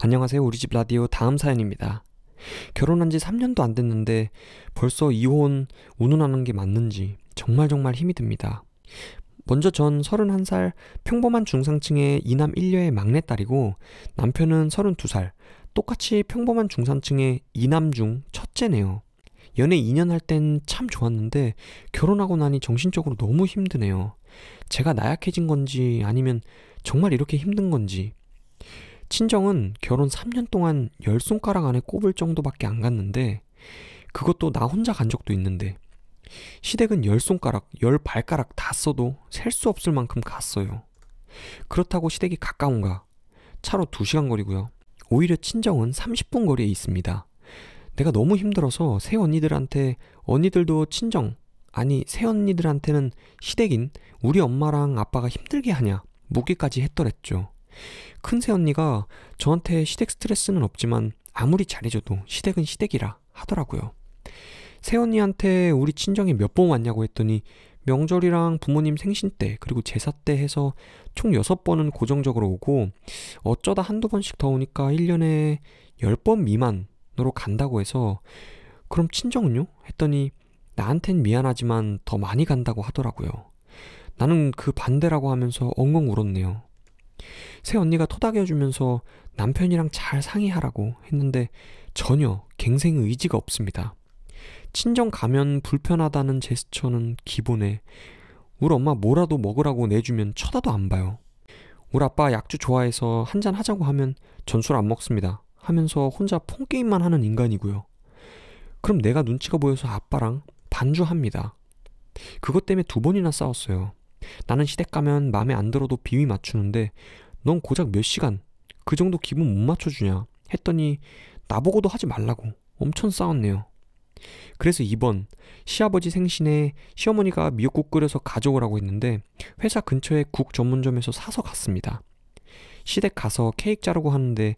안녕하세요. 우리 집 라디오 다음 사연입니다. 결혼한 지 3년도 안 됐는데 벌써 이혼 운운하는 게 맞는지 정말 힘이 듭니다. 먼저 전 31살 평범한 중상층의 이남 1녀의 막내딸이고 남편은 32살 똑같이 평범한 중산층의 이남 중 첫째네요. 연애 2년 할 땐 참 좋았는데 결혼하고 나니 정신적으로 너무 힘드네요. 제가 나약해진 건지 아니면 정말 이렇게 힘든 건지. 친정은 결혼 3년 동안 10손가락 안에 꼽을 정도밖에 안 갔는데 그것도 나 혼자 간 적도 있는데 시댁은 10손가락, 10발가락 다 써도 셀 수 없을 만큼 갔어요. 그렇다고 시댁이 가까운가? 차로 2시간 거리고요. 오히려 친정은 30분 거리에 있습니다. 내가 너무 힘들어서 새언니들한테 언니들도 친정, 아니 새언니들한테는 시댁인 우리 엄마랑 아빠가 힘들게 하냐 묻기까지 했더랬죠. 큰 새언니가 저한테 시댁 스트레스는 없지만 아무리 잘해줘도 시댁은 시댁이라 하더라고요. 새언니한테 우리 친정에 몇 번 왔냐고 했더니 명절이랑 부모님 생신 때 그리고 제사 때 해서 총 6번은 고정적으로 오고 어쩌다 한두 번씩 더 오니까 1년에 10번 미만으로 간다고 해서 그럼 친정은요? 했더니 나한텐 미안하지만 더 많이 간다고 하더라고요. 나는 그 반대라고 하면서 엉엉 울었네요. 새언니가 토닥여주면서 남편이랑 잘 상의하라고 했는데 전혀 갱생 의지가 없습니다. 친정 가면 불편하다는 제스처는 기본에 우리 엄마 뭐라도 먹으라고 내주면 쳐다도 안 봐요. 우리 아빠 약주 좋아해서 한잔 하자고 하면 전술 안 먹습니다 하면서 혼자 폰게임만 하는 인간이고요. 그럼 내가 눈치가 보여서 아빠랑 반주합니다. 그것 때문에 2번이나 싸웠어요. 나는 시댁 가면 맘에 안 들어도 비위 맞추는데 넌 고작 몇 시간 그 정도 기분 못 맞춰주냐 했더니 나보고도 하지 말라고 엄청 싸웠네요. 그래서 이번 시아버지 생신에 시어머니가 미역국 끓여서 가져오라고 했는데 회사 근처에 국 전문점에서 사서 갔습니다. 시댁 가서 케이크 자르고 하는데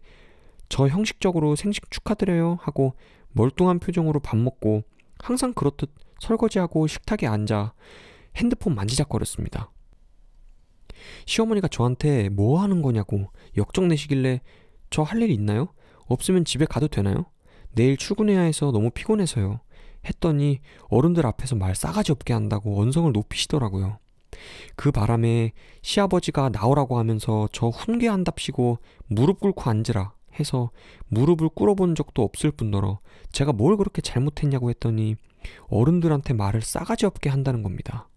저 형식적으로 생신 축하드려요 하고 멀뚱한 표정으로 밥 먹고 항상 그렇듯 설거지하고 식탁에 앉아 핸드폰 만지작거렸습니다. 시어머니가 저한테 뭐 하는 거냐고 역정내시길래 저 할 일 있나요? 없으면 집에 가도 되나요? 내일 출근해야 해서 너무 피곤해서요. 했더니 어른들 앞에서 말 싸가지 없게 한다고 언성을 높이시더라고요. 그 바람에 시아버지가 나오라고 하면서 저 훈계한답시고 무릎 꿇고 앉으라 해서 무릎을 꿇어본 적도 없을 뿐더러 제가 뭘 그렇게 잘못했냐고 했더니 어른들한테 말을 싸가지 없게 한다는 겁니다.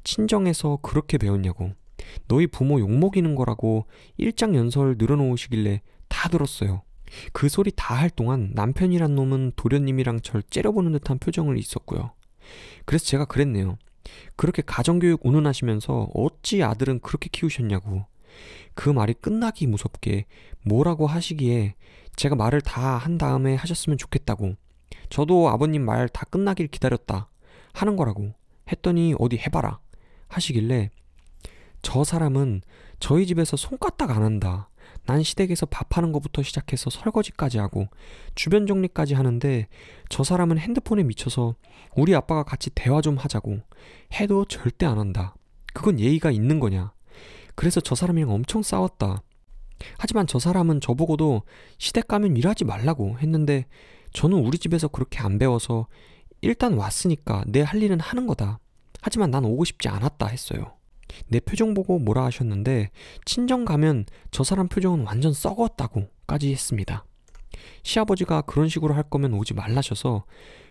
친정에서 그렇게 배웠냐고 너희 부모 욕먹이는 거라고 일장연설 늘어놓으시길래 다 들었어요. 그 소리 다 할 동안 남편이란 놈은 도련님이랑 절 째려보는 듯한 표정을 있었고요. 그래서 제가 그랬네요. 그렇게 가정교육 운운하시면서 어찌 아들은 그렇게 키우셨냐고. 그 말이 끝나기 무섭게 뭐라고 하시기에 제가 말을 다 한 다음에 하셨으면 좋겠다고 저도 아버님 말 다 끝나길 기다렸다 하는 거라고 했더니 어디 해봐라 하시길래 저 사람은 저희 집에서 손까딱 안 한다. 난 시댁에서 밥하는 것부터 시작해서 설거지까지 하고 주변 정리까지 하는데 저 사람은 핸드폰에 미쳐서 우리 아빠가 같이 대화 좀 하자고 해도 절대 안 한다. 그건 예의가 있는 거냐. 그래서 저 사람이랑 엄청 싸웠다. 하지만 저 사람은 저보고도 시댁 가면 일하지 말라고 했는데 저는 우리 집에서 그렇게 안 배워서 일단 왔으니까 내 할 일은 하는 거다. 하지만 난 오고 싶지 않았다 했어요. 내 표정 보고 뭐라 하셨는데 친정 가면 저 사람 표정은 완전 썩었다고까지 했습니다. 시아버지가 그런 식으로 할 거면 오지 말라셔서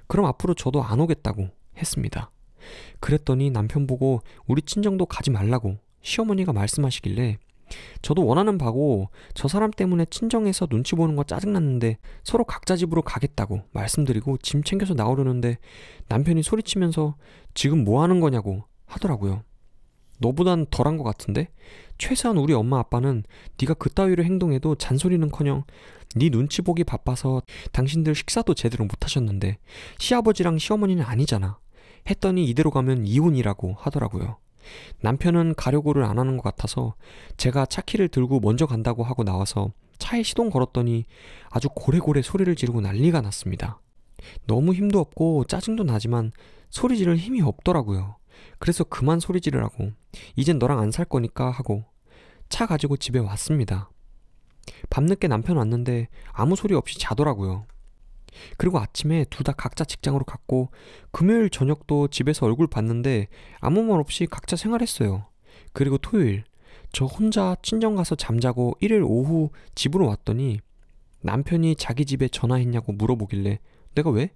그럼 앞으로 저도 안 오겠다고 했습니다. 그랬더니 남편 보고 우리 친정도 가지 말라고 시어머니가 말씀하시길래 저도 원하는 바고 저 사람 때문에 친정에서 눈치 보는 거 짜증났는데 서로 각자 집으로 가겠다고 말씀드리고 짐 챙겨서 나오려는데 남편이 소리치면서 지금 뭐 하는 거냐고 하더라고요. 너보단 덜한 것 같은데? 최소한 우리 엄마 아빠는 네가 그따위로 행동해도 잔소리는커녕 네 눈치 보기 바빠서 당신들 식사도 제대로 못하셨는데 시아버지랑 시어머니는 아니잖아 했더니 이대로 가면 이혼이라고 하더라고요. 남편은 가려고를 안 하는 것 같아서 제가 차키를 들고 먼저 간다고 하고 나와서 차에 시동 걸었더니 아주 고래고래 소리를 지르고 난리가 났습니다. 너무 힘도 없고 짜증도 나지만 소리 지를 힘이 없더라고요. 그래서 그만 소리 지르라고 이젠 너랑 안 살 거니까 하고 차 가지고 집에 왔습니다. 밤늦게 남편 왔는데 아무 소리 없이 자더라고요. 그리고 아침에 둘 다 각자 직장으로 갔고 금요일 저녁도 집에서 얼굴 봤는데 아무 말 없이 각자 생활했어요. 그리고 토요일 저 혼자 친정 가서 잠자고 일요일 오후 집으로 왔더니 남편이 자기 집에 전화했냐고 물어보길래 내가 왜?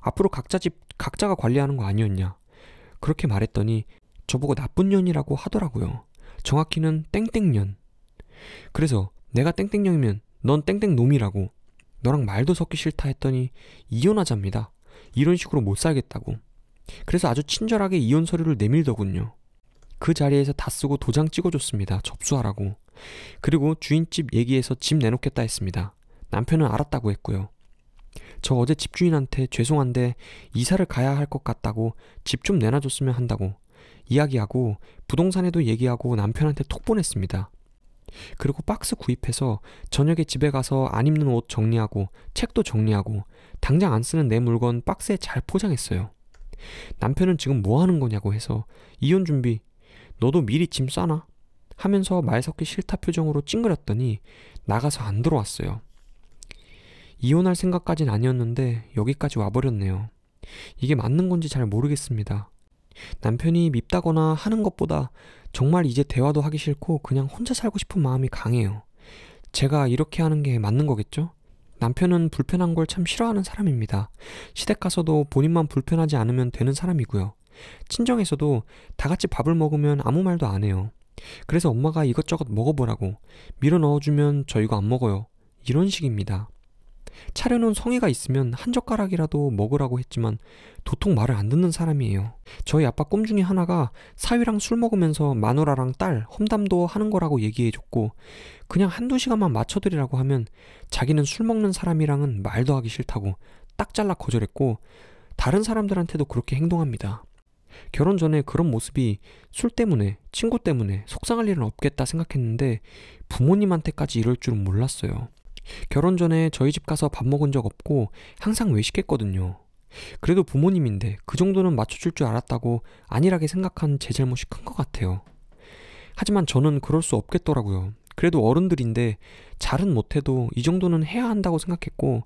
앞으로 각자 집 각자가 관리하는 거 아니었냐? 그렇게 말했더니 저보고 나쁜 년이라고 하더라고요. 정확히는 땡땡년. 그래서 내가 땡땡년이면 넌 땡땡놈이라고, 너랑 말도 섞기 싫다 했더니 이혼하자입니다. 이런 식으로 못 살겠다고. 그래서 아주 친절하게 이혼 서류를 내밀더군요. 그 자리에서 다 쓰고 도장 찍어줬습니다. 접수하라고. 그리고 주인집 얘기해서 집 내놓겠다 했습니다. 남편은 알았다고 했고요. 저 어제 집주인한테 죄송한데 이사를 가야 할 것 같다고 집 좀 내놔줬으면 한다고 이야기하고 부동산에도 얘기하고 남편한테 톡 보냈습니다. 그리고 박스 구입해서 저녁에 집에 가서 안 입는 옷 정리하고 책도 정리하고 당장 안 쓰는 내 물건 박스에 잘 포장했어요. 남편은 지금 뭐 하는 거냐고 해서 이혼 준비, 너도 미리 짐 싸놔 하면서 말 섞기 싫다 표정으로 찡그렸더니 나가서 안 들어왔어요. 이혼할 생각까진 아니었는데 여기까지 와버렸네요. 이게 맞는 건지 잘 모르겠습니다. 남편이 밉다거나 하는 것보다 정말 이제 대화도 하기 싫고 그냥 혼자 살고 싶은 마음이 강해요. 제가 이렇게 하는 게 맞는 거겠죠? 남편은 불편한 걸 참 싫어하는 사람입니다. 시댁 가서도 본인만 불편하지 않으면 되는 사람이고요. 친정에서도 다 같이 밥을 먹으면 아무 말도 안 해요. 그래서 엄마가 이것저것 먹어보라고, 밀어 넣어주면 저 이거 안 먹어요, 이런 식입니다. 차려놓은 성의가 있으면 한 젓가락이라도 먹으라고 했지만 도통 말을 안 듣는 사람이에요. 저희 아빠 꿈 중에 하나가 사위랑 술 먹으면서 마누라랑 딸 험담도 하는 거라고 얘기해줬고, 그냥 한두 시간만 맞춰드리라고 하면 자기는 술 먹는 사람이랑은 말도 하기 싫다고 딱 잘라 거절했고, 다른 사람들한테도 그렇게 행동합니다. 결혼 전에 그런 모습이 술 때문에, 친구 때문에 속상할 일은 없겠다 생각했는데 부모님한테까지 이럴 줄은 몰랐어요. 결혼 전에 저희 집 가서 밥 먹은 적 없고 항상 외식했거든요. 그래도 부모님인데 그 정도는 맞춰줄 줄 알았다고 안일하게 생각한 제 잘못이 큰 것 같아요. 하지만 저는 그럴 수 없겠더라고요. 그래도 어른들인데 잘은 못해도 이 정도는 해야 한다고 생각했고,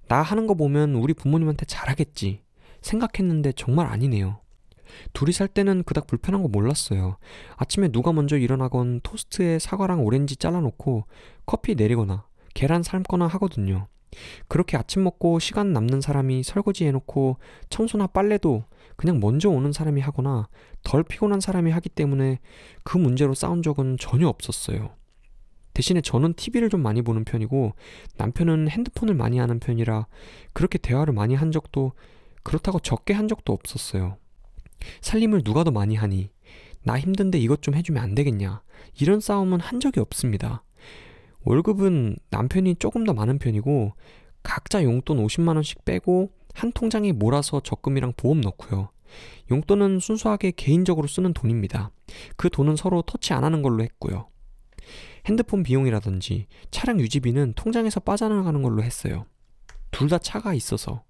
나 하는 거 보면 우리 부모님한테 잘하겠지 생각했는데 정말 아니네요. 둘이 살 때는 그닥 불편한 거 몰랐어요. 아침에 누가 먼저 일어나건 토스트에 사과랑 오렌지 잘라놓고 커피 내리거나 계란 삶거나 하거든요. 그렇게 아침 먹고 시간 남는 사람이 설거지 해놓고 청소나 빨래도 그냥 먼저 오는 사람이 하거나 덜 피곤한 사람이 하기 때문에 그 문제로 싸운 적은 전혀 없었어요. 대신에 저는 TV를 좀 많이 보는 편이고 남편은 핸드폰을 많이 하는 편이라 그렇게 대화를 많이 한 적도, 그렇다고 적게 한 적도 없었어요. 살림을 누가 더 많이 하니, 나 힘든데 이것 좀 해주면 안 되겠냐, 이런 싸움은 한 적이 없습니다. 월급은 남편이 조금 더 많은 편이고 각자 용돈 50만 원씩 빼고 한 통장에 몰아서 적금이랑 보험 넣고요. 용돈은 순수하게 개인적으로 쓰는 돈입니다. 그 돈은 서로 터치 안 하는 걸로 했고요. 핸드폰 비용이라든지 차량 유지비는 통장에서 빠져나가는 걸로 했어요. 둘 다 차가 있어서.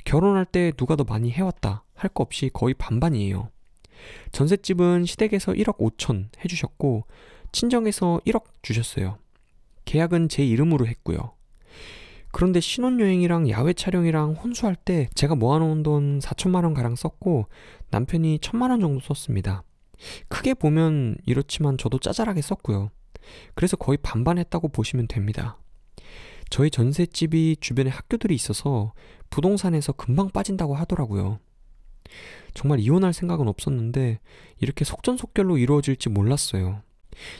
결혼할 때 누가 더 많이 해왔다 할 거 없이 거의 반반이에요. 전셋집은 시댁에서 1억 5천 해주셨고 친정에서 1억 주셨어요. 계약은 제 이름으로 했고요. 그런데 신혼여행이랑 야외 촬영이랑 혼수할 때 제가 모아놓은 돈 4천만 원 가량 썼고 남편이 1,000만 원 정도 썼습니다. 크게 보면 이렇지만 저도 짜잘하게 썼고요. 그래서 거의 반반 했다고 보시면 됩니다. 저희 전셋집이 주변에 학교들이 있어서 부동산에서 금방 빠진다고 하더라고요. 정말 이혼할 생각은 없었는데 이렇게 속전속결로 이루어질지 몰랐어요.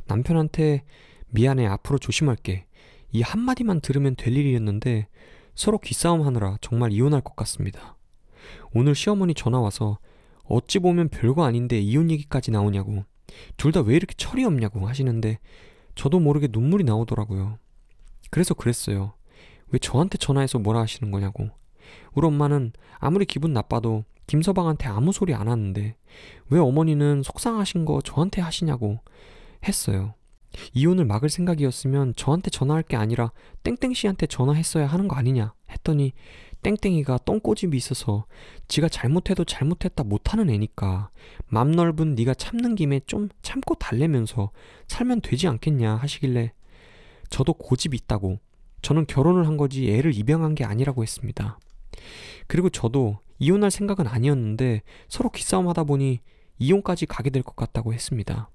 남편한테 미안해, 앞으로 조심할게, 이 한마디만 들으면 될 일이었는데 서로 기싸움 하느라 정말 이혼할 것 같습니다. 오늘 시어머니 전화와서 어찌 보면 별거 아닌데 이혼 얘기까지 나오냐고, 둘 다 왜 이렇게 철이 없냐고 하시는데 저도 모르게 눈물이 나오더라고요. 그래서 그랬어요. 왜 저한테 전화해서 뭐라 하시는 거냐고. 우리 엄마는 아무리 기분 나빠도 김서방한테 아무 소리 안 하는데 왜 어머니는 속상하신 거 저한테 하시냐고 했어요. 이혼을 막을 생각이었으면 저한테 전화할 게 아니라 땡땡씨한테 전화했어야 하는 거 아니냐 했더니 땡땡이가 똥꼬집이 있어서 지가 잘못해도 잘못했다 못하는 애니까 맘 넓은 네가 참는 김에 좀 참고 달래면서 살면 되지 않겠냐 하시길래 저도 고집이 있다고, 저는 결혼을 한 거지 애를 입양한 게 아니라고 했습니다. 그리고 저도 이혼할 생각은 아니었는데 서로 기싸움 하다 보니 이혼까지 가게 될 것 같다고 했습니다.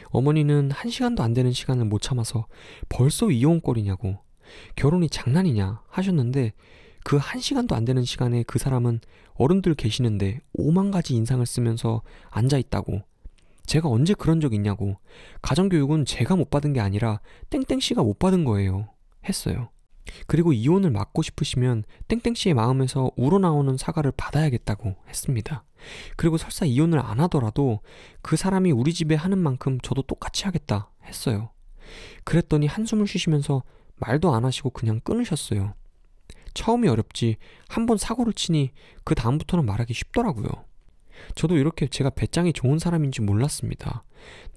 어머니는 1시간도 안 되는 시간을 못 참아서 벌써 이혼꼴이냐고, 결혼이 장난이냐 하셨는데, 그 1시간도 안 되는 시간에 그 사람은 어른들 계시는데 5만 가지 인상을 쓰면서 앉아있다고, 제가 언제 그런 적 있냐고, 가정교육은 제가 못 받은 게 아니라 땡땡씨가 못 받은 거예요 했어요. 그리고 이혼을 막고 싶으시면 땡땡씨의 마음에서 우러나오는 사과를 받아야겠다고 했습니다. 그리고 설사 이혼을 안 하더라도 그 사람이 우리 집에 하는 만큼 저도 똑같이 하겠다 했어요. 그랬더니 한숨을 쉬시면서 말도 안 하시고 그냥 끊으셨어요. 처음이 어렵지 한번 사고를 치니 그 다음부터는 말하기 쉽더라고요. 저도 이렇게 제가 배짱이 좋은 사람인지 몰랐습니다.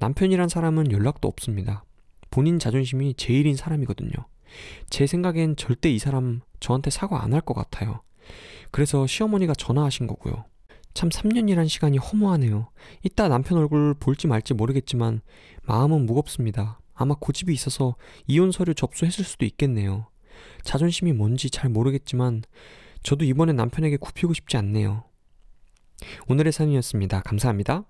남편이란 사람은 연락도 없습니다. 본인 자존심이 제일인 사람이거든요. 제 생각엔 절대 이 사람 저한테 사과 안 할 것 같아요. 그래서 시어머니가 전화하신 거고요. 참 3년이란 시간이 허무하네요. 이따 남편 얼굴 볼지 말지 모르겠지만 마음은 무겁습니다. 아마 고집이 있어서 이혼 서류 접수했을 수도 있겠네요. 자존심이 뭔지 잘 모르겠지만 저도 이번엔 남편에게 굽히고 싶지 않네요. 오늘의 사연이었습니다. 감사합니다.